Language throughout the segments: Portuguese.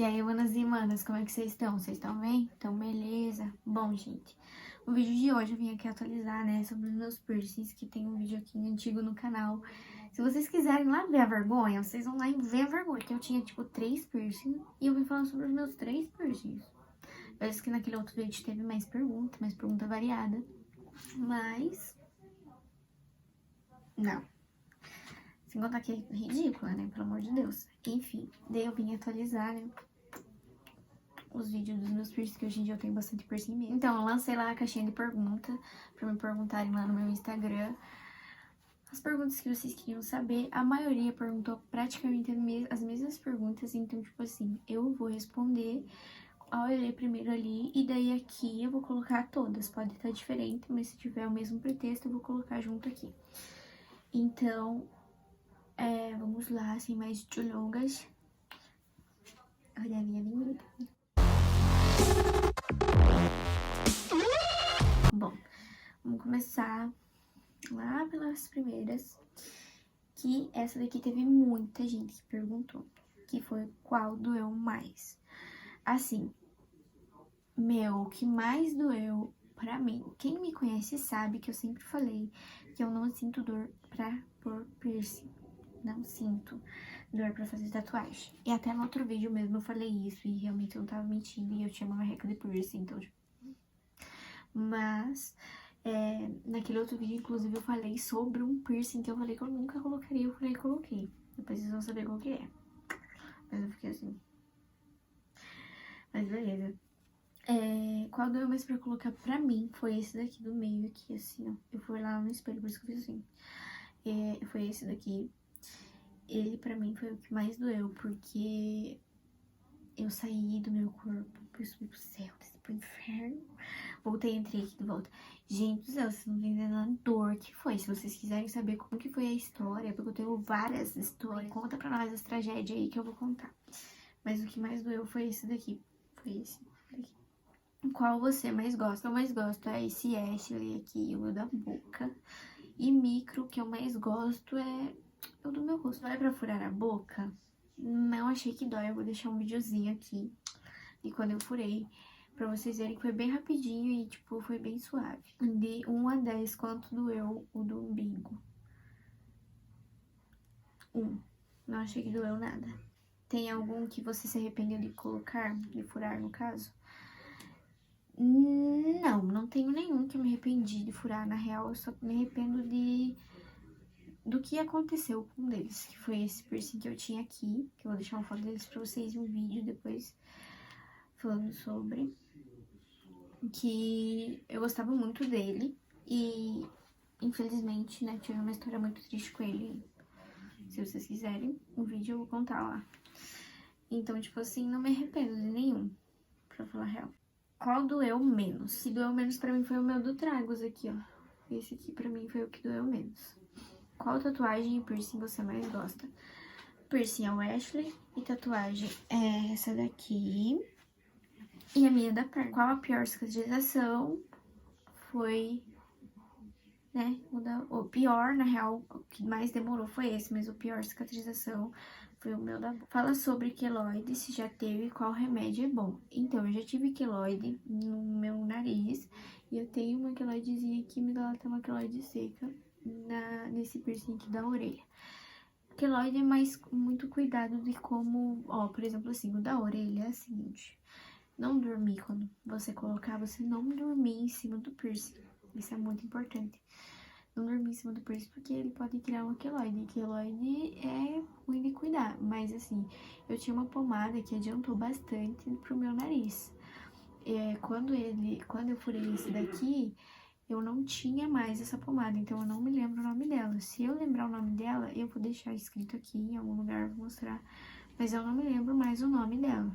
E aí, manas e manas, como é que vocês estão? Vocês estão bem? Então, beleza? Bom, gente, o vídeo de hoje eu vim aqui atualizar, né, sobre os meus piercings, que tem um vídeo aqui antigo no canal. Se vocês quiserem lá ver a vergonha, vocês vão lá e ver a vergonha, que eu tinha, tipo, 3 piercings, e eu vim falando sobre os meus 3 piercings. Parece que naquele outro vídeo teve mais pergunta variada, mas... não. Sem contar que é ridícula, né, pelo amor de Deus. Enfim, daí eu vim atualizar, né, os vídeos dos meus piercings, que hoje em dia eu tenho bastante piercing mesmo. Então, eu lancei lá a caixinha de pergunta pra me perguntarem lá no meu Instagram as perguntas que vocês queriam saber. A maioria perguntou praticamente as mesmas perguntas, então, tipo assim, eu vou responder ao ler primeiro ali, e daí aqui eu vou colocar todas. Pode estar diferente, mas se tiver o mesmo pretexto, eu vou colocar junto aqui. Então, vamos lá, sem mais delongas. Olha a minha vinheta. Bom, vamos começar lá pelas primeiras, que essa daqui teve muita gente que perguntou, que foi qual doeu mais. Assim, o que mais doeu pra mim, quem me conhece sabe que eu sempre falei que eu não sinto dor pra pôr piercing, não sinto dor pra fazer tatuagem. E até no outro vídeo mesmo eu falei isso, e realmente eu não tava mentindo, e eu tinha uma marreca de piercing, então... Mas... naquele outro vídeo, inclusive, eu falei sobre um piercing que eu falei que eu nunca colocaria, eu falei que coloquei. Depois vocês vão saber qual que é. Mas eu fiquei assim. Mas beleza. Qual doeu mais pra colocar pra mim foi esse daqui do meio aqui, assim, ó. Eu fui lá no espelho, por isso que eu fiz assim. Foi esse daqui. Ele pra mim foi o que mais doeu, porque eu saí do meu corpo, fui subir pro céu, desci pro inferno. Voltei, entrei aqui de volta. Gente do céu, vocês não entendem a dor que foi. Se vocês quiserem saber como que foi a história, porque eu tenho várias histórias, conta pra nós as tragédias aí que eu vou contar. Mas o que mais doeu foi esse daqui. Foi esse daqui. Qual você mais gosta? Eu mais gosto é esse Ashley aqui, o meu da boca. E micro, que eu mais gosto é o do meu rosto. Vai pra furar a boca? Não achei que dói, eu vou deixar um videozinho aqui de quando eu furei, pra vocês verem que foi bem rapidinho e, tipo, foi bem suave. De 1 a 10, quanto doeu o do umbigo? 1. Não achei que doeu nada. Tem algum que você se arrependeu de colocar, de furar, no caso? Não tenho nenhum que eu me arrependi de furar. Na real, eu só me arrependo do que aconteceu com um deles, que foi esse piercing que eu tinha aqui, que eu vou deixar uma foto deles pra vocês em um vídeo depois, falando sobre... que eu gostava muito dele e, infelizmente, né, tive uma história muito triste com ele. Se vocês quiserem, um vídeo eu vou contar lá. Então, tipo assim, não me arrependo de nenhum, pra falar a real. Qual doeu menos? Se doeu menos pra mim foi o meu do Tragos aqui, ó. Esse aqui pra mim foi o que doeu menos. Qual tatuagem e piercing você mais gosta? Piercing é o Ashley e tatuagem é essa daqui. E a minha da perna. Qual a pior cicatrização? Foi, né, o pior, na real, o que mais demorou foi esse, mas o pior cicatrização foi o meu da boca. Fala sobre queloide, se já teve, qual remédio é bom. Então, eu já tive queloide no meu nariz, e eu tenho uma queloidezinha aqui, me dá uma queloide seca nesse piercing aqui da orelha. Queloide é mais muito cuidado de como, ó, por exemplo assim, o da orelha é o seguinte... Não dormir quando você colocar, você não dormir em cima do piercing. Isso é muito importante. Não dormir em cima do piercing, porque ele pode criar um queloide. Queloide é ruim de cuidar, mas assim, eu tinha uma pomada que adiantou bastante pro meu nariz. Quando eu furei esse daqui, eu não tinha mais essa pomada, então eu não me lembro o nome dela. Se eu lembrar o nome dela, eu vou deixar escrito aqui em algum lugar, vou mostrar. Mas eu não me lembro mais o nome dela.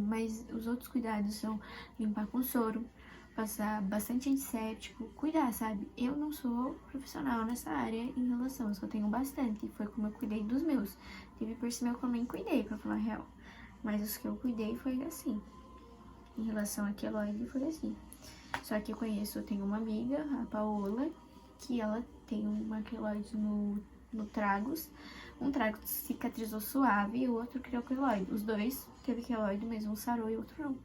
Mas os outros cuidados são limpar com soro, passar bastante antisséptico, cuidar, sabe? Eu não sou profissional nessa área em relação, eu só tenho bastante, foi como eu cuidei dos meus. Teve piercing meu que eu nem cuidei, pra falar a real, mas os que eu cuidei foi assim. Em relação a queloide foi assim. Só que eu tenho uma amiga, a Paola, que ela tem uma queloide no Tragos, Um trago cicatrizou suave e o outro criou queloide. Os dois teve queloide, mas um sarou e o outro não.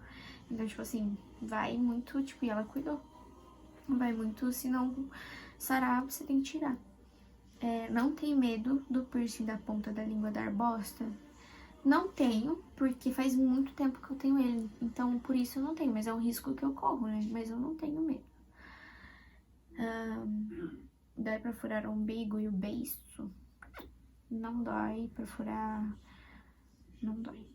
Então, tipo assim, vai muito, tipo, e ela cuidou. Vai muito, se não sarar, você tem que tirar. Não tem medo do piercing da ponta da língua dar bosta? Não tenho, porque faz muito tempo que eu tenho ele. Então, por isso eu não tenho, mas é um risco que eu corro, né? Mas eu não tenho medo. Dói pra furar o umbigo e o beiço? Não dói pra furar... Não dói.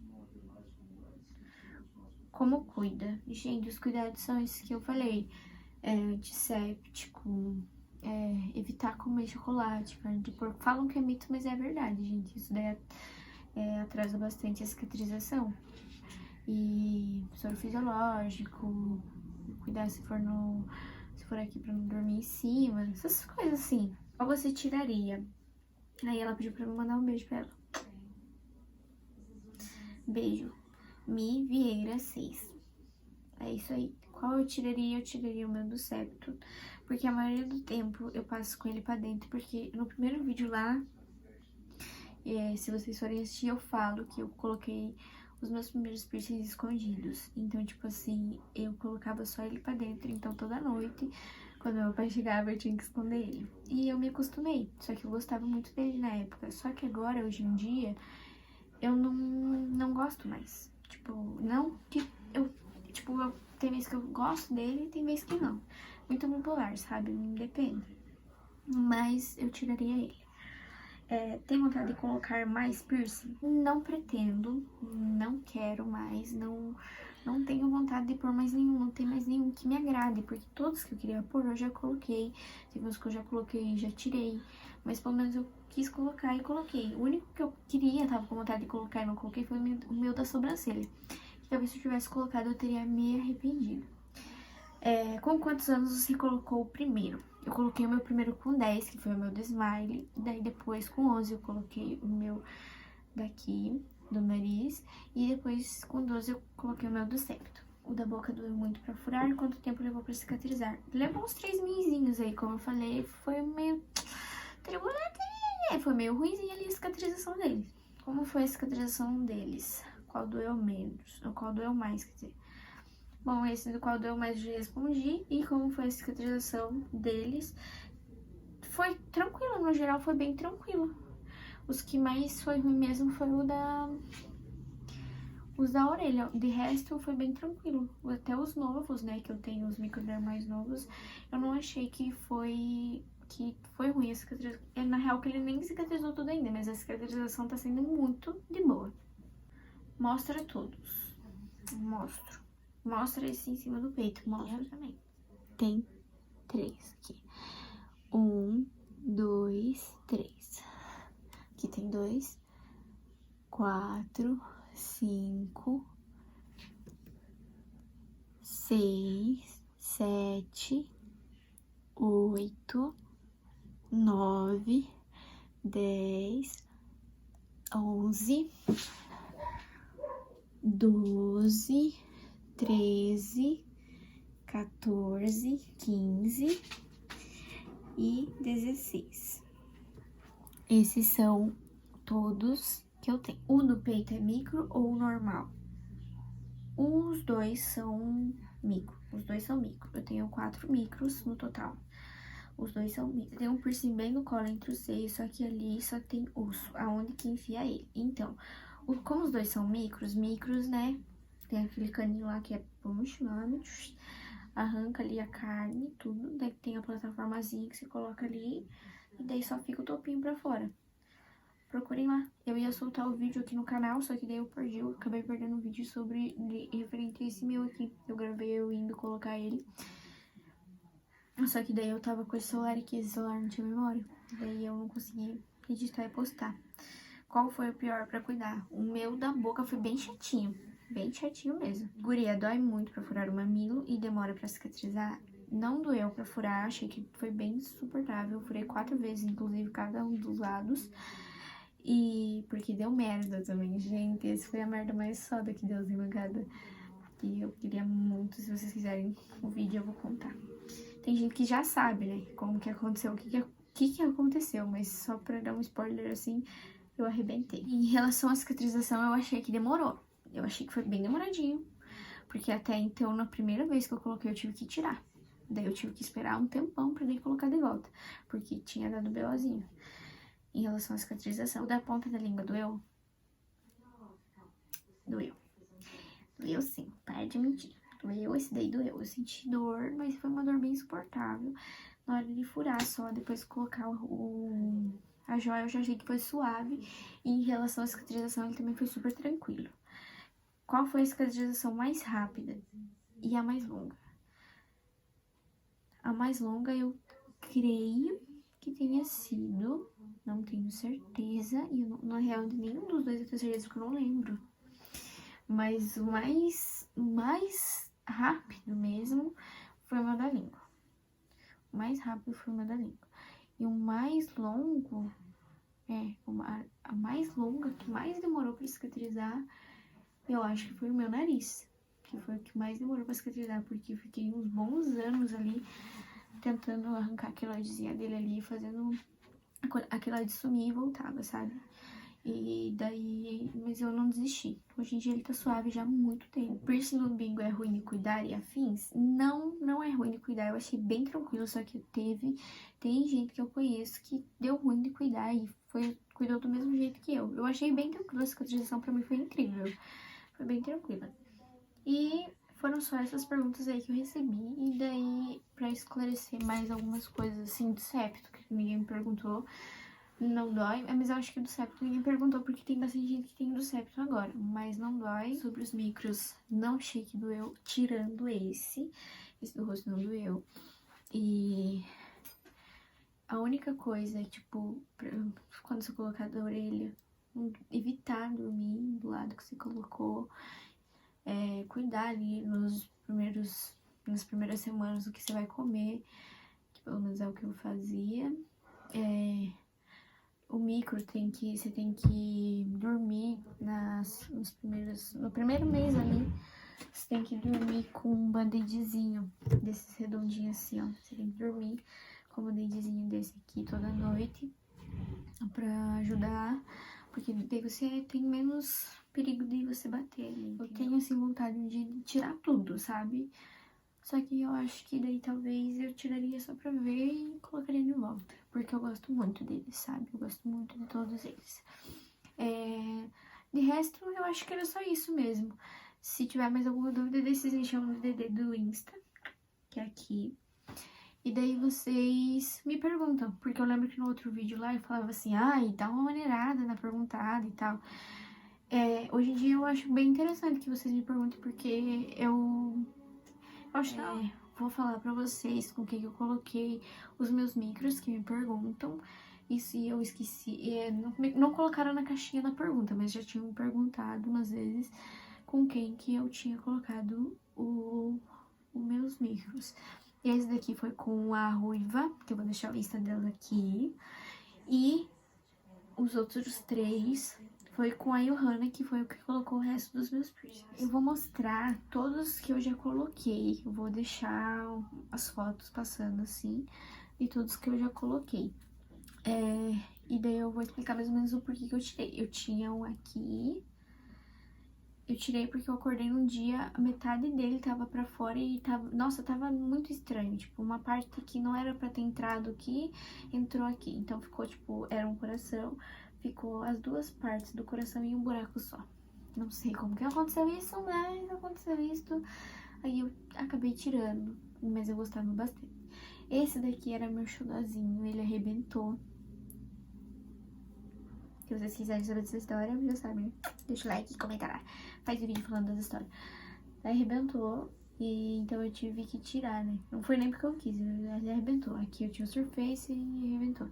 Como cuida? Gente, os cuidados são esses que eu falei. Antisséptico, evitar comer chocolate, carne de porco. Falam que é mito, mas é verdade, gente. Isso daí atrasa bastante a cicatrização. E soro fisiológico, cuidar se for aqui pra não dormir em cima, essas coisas assim. Qual você tiraria? Aí ela pediu pra eu mandar um beijo pra ela. Beijo. Mi Vieira 6. É isso aí. Qual eu tiraria? Eu tiraria o meu do septo. Porque a maioria do tempo eu passo com ele pra dentro. Porque no primeiro vídeo lá, se vocês forem assistir, eu falo que eu coloquei os meus primeiros piercings escondidos. Então, tipo assim, eu colocava só ele pra dentro. Então, toda noite, quando meu pai chegava, eu tinha que esconder ele. E eu me acostumei. Só que eu gostava muito dele na época. Só que agora, hoje em dia, eu não gosto mais. Tipo, não que eu... Tipo, tem vezes que eu gosto dele e tem vezes que não. Muito bipolar, sabe? Depende. Mas eu tiraria ele. Tem vontade de colocar mais piercing? Não pretendo, não quero mais, não tenho vontade de pôr mais nenhum, não tem mais nenhum que me agrade, porque todos que eu queria pôr eu já coloquei, teve uns que eu já coloquei e já tirei, mas pelo menos eu quis colocar e coloquei. O único que eu queria, tava com vontade de colocar e não coloquei, foi o meu da sobrancelha. Talvez se eu tivesse colocado eu teria me arrependido. Com quantos anos você colocou o primeiro? Eu coloquei o meu primeiro com 10, que foi o meu do Smile. Daí depois com 11 eu coloquei o meu daqui, do nariz. E depois com 12 eu coloquei o meu do septo. O da boca doeu muito pra furar. Quanto tempo levou pra cicatrizar? Levou uns 3 mesinhos aí, como eu falei. Foi meio... Foi meio ruimzinho ali a cicatrização deles. Como foi a cicatrização deles? Qual doeu menos? Ou qual doeu mais, quer dizer. Bom, esse do qual doeu mais eu já respondi. E como foi a cicatrização deles? Foi tranquilo, no geral foi bem tranquilo. Os que mais foi ruim mesmo foi os da orelha. De resto foi bem tranquilo. Até os novos, né, que eu tenho, os microdermais novos, eu não achei que foi ruim a cicatrização. Na real que ele nem cicatrizou tudo ainda, mas a cicatrização tá sendo muito de boa. Mostra todos. Mostro. Mostra esse em cima do peito. Mostra também. Tem 3 aqui. 1, 2, 3. Aqui tem 2, 4, 5, 6, 7, 8, 9, 10, 11, 12, 13, 14, 15 e 16. Esses são todos que eu tenho. O do peito é micro ou normal? Os dois são micro. Eu tenho 4 micros no total. Os dois são micro. Tem um piercing bem no colo entre os seios, só que ali só tem osso, aonde que enfia ele. Então, como os dois são micros, né? Tem aquele caninho lá que é puxado, arranca ali a carne, tudo. Daí tem a plataformazinha que você coloca ali e daí só fica o topinho pra fora. Procurem lá. Eu ia soltar o vídeo aqui no canal, só que daí eu perdi, eu acabei perdendo um vídeo referente a esse meu aqui. Eu gravei eu indo colocar ele. Só que daí eu tava com esse celular aqui, esse celular não tinha memória. Daí eu não consegui editar e postar. Qual foi o pior pra cuidar? O meu da boca foi bem chatinho mesmo. Guria, dói muito pra furar o mamilo e demora pra cicatrizar. Não doeu pra furar, achei que foi bem suportável. Eu furei 4 vezes, inclusive, cada um dos lados. E porque deu merda também, gente. Esse foi a merda mais foda que Deus me mancada. E eu queria muito, se vocês quiserem o vídeo, eu vou contar. Tem gente que já sabe, né, como que aconteceu, o que aconteceu, mas só pra dar um spoiler assim, eu arrebentei. Em relação à cicatrização, eu achei que demorou. Eu achei que foi bem demoradinho, porque até então, na primeira vez que eu coloquei, eu tive que tirar. Daí eu tive que esperar um tempão pra daí colocar de volta, porque tinha dado BOzinho. Em relação à cicatrização, o da ponta da língua doeu? Doeu. Doeu sim, para de mentir. Doeu, esse daí doeu. Eu senti dor, mas foi uma dor bem insuportável. Na hora de furar só, depois de colocar a joia, eu já achei que foi suave. E em relação à cicatrização, ele também foi super tranquilo. Qual foi a cicatrização mais rápida e a mais longa? A mais longa eu creio que tenha sido, não tenho certeza, e na real de nenhum dos dois eu tenho certeza que eu não lembro. Mas o mais rápido mesmo foi o meu da língua. O mais rápido foi o meu da língua. E o mais longo, a mais longa, que mais demorou pra cicatrizar, eu acho que foi o meu nariz. Que foi o que mais demorou pra cicatrizar, porque eu fiquei uns bons anos ali tentando arrancar a queloidezinha dele ali, fazendo a queloide sumir e voltava, sabe? E daí, mas eu não desisti. Hoje em dia ele tá suave já há muito tempo. Piercing no umbigo é ruim de cuidar e afins? Não, não é ruim de cuidar. Eu achei bem tranquilo, só que tem gente que eu conheço que deu ruim de cuidar e cuidou do mesmo jeito que eu. Eu achei bem tranquilo, a cicatrização pra mim foi incrível. Foi bem tranquila. E foram só essas perguntas aí que eu recebi. E daí, pra esclarecer mais algumas coisas assim do septo, que ninguém me perguntou, não dói. Mas eu acho que do septo ninguém perguntou, porque tem bastante gente que tem do septo agora. Mas não dói. Sobre os micros, não achei que doeu, tirando esse. Esse do rosto não doeu. E a única coisa é, tipo, quando você colocar da orelha, evitar dormir do lado que você colocou. Cuidar ali nas primeiras semanas do que você vai comer, que pelo menos é o que eu fazia. O micro você tem que dormir no primeiro mês ali, você tem que dormir com um band-aidzinho desses redondinhos assim, ó. Você tem que dormir com um band-aidzinho desse aqui toda noite, pra ajudar, porque daí você tem menos perigo de você bater ali. Eu tenho, assim, vontade de tirar tudo, sabe? Só que eu acho que daí talvez eu tiraria só pra ver e colocaria de volta. Porque eu gosto muito deles, sabe? Eu gosto muito de todos eles. De resto, eu acho que era só isso mesmo. Se tiver mais alguma dúvida, vocês me chamam no DD do Insta, que é aqui. E daí vocês me perguntam, porque eu lembro que no outro vídeo lá eu falava assim, ai, dá uma maneirada na perguntada e tal. Hoje em dia eu acho bem interessante que vocês me perguntem, porque eu acho que vou falar pra vocês com quem eu coloquei os meus micros que me perguntam. E se eu esqueci, não colocaram na caixinha da pergunta, mas já tinham perguntado umas vezes com quem que eu tinha colocado os meus micros. Esse daqui foi com a Ruiva, que eu vou deixar o Insta dela aqui. E os outros 3 foi com a Johanna, que foi o que colocou o resto dos meus piercings. Eu vou mostrar todos que eu já coloquei. Eu vou deixar as fotos passando assim, de todos que eu já coloquei. E daí eu vou explicar mais ou menos o porquê que eu tirei. Eu tinha um aqui. Eu tirei porque eu acordei num dia, a metade dele tava pra fora e tava... Nossa, tava muito estranho. Tipo, uma parte que não era pra ter entrado aqui, entrou aqui. Então ficou, tipo, era um coração. Ficou as duas partes do coração em um buraco só. Não sei como que aconteceu isso, mas aconteceu isso. Aí eu acabei tirando, mas eu gostava bastante. Esse daqui era meu xodózinho, ele arrebentou. Se vocês quiserem saber dessa história, já sabem, né? Deixa o like e comenta lá. Faz o vídeo falando dessa história. Aí arrebentou, e então eu tive que tirar, né? Não foi nem porque eu quis, ele arrebentou. Aqui eu tinha o Surface e arrebentou.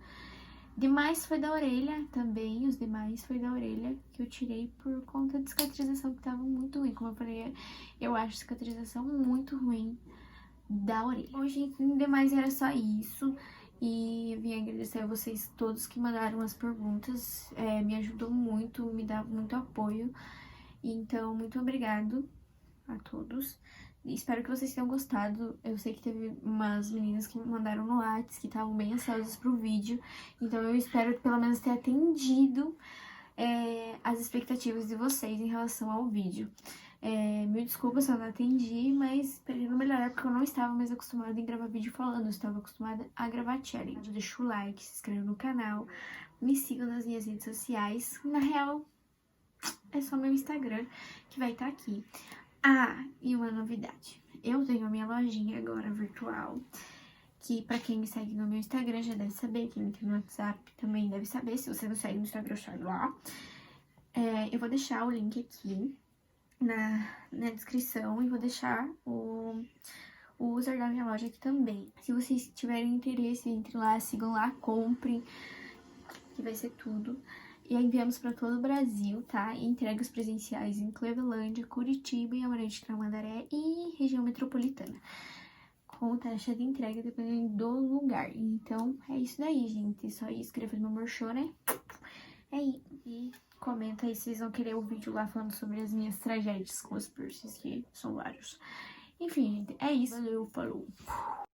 Demais foi da orelha também, os demais foi da orelha, que eu tirei por conta de cicatrização, que tava muito ruim. Como eu falei, eu acho cicatrização muito ruim da orelha. Bom, gente, no demais era só isso. E eu vim agradecer a vocês todos que mandaram as perguntas, me ajudou muito, me dá muito apoio. Então, muito obrigado a todos. Espero que vocês tenham gostado. Eu sei que teve umas meninas que me mandaram no WhatsApp, que estavam bem ansiosas pro vídeo. Então, eu espero pelo menos ter atendido as expectativas de vocês em relação ao vídeo. Mil desculpas se eu não atendi, mas esperei não melhorar porque eu não estava mais acostumada em gravar vídeo falando, eu estava acostumada a gravar challenge. Deixa o like, se inscreva no canal, me sigam nas minhas redes sociais. Na real, é só meu Instagram que vai estar aqui. Ah, e uma novidade. Eu tenho a minha lojinha agora virtual, que pra quem me segue no meu Instagram já deve saber, quem me tem no WhatsApp também deve saber. Se você não segue no Instagram, segue lá. Eu vou deixar o link aqui na descrição e vou deixar o user da minha loja aqui também. Se vocês tiverem interesse, entre lá, sigam lá, comprem, que vai ser tudo. E enviamos para todo o Brasil, tá? Entregas presenciais em Clevelândia, Curitiba, em Amarante de Tamandaré e região metropolitana. Com taxa de entrega dependendo do lugar. Então, é isso daí, gente. Só inscreva no meu merchan, né? E comenta aí se vocês vão querer o vídeo lá falando sobre as minhas tragédias com os piercings, que são vários. Enfim, gente, é isso. Valeu, falou!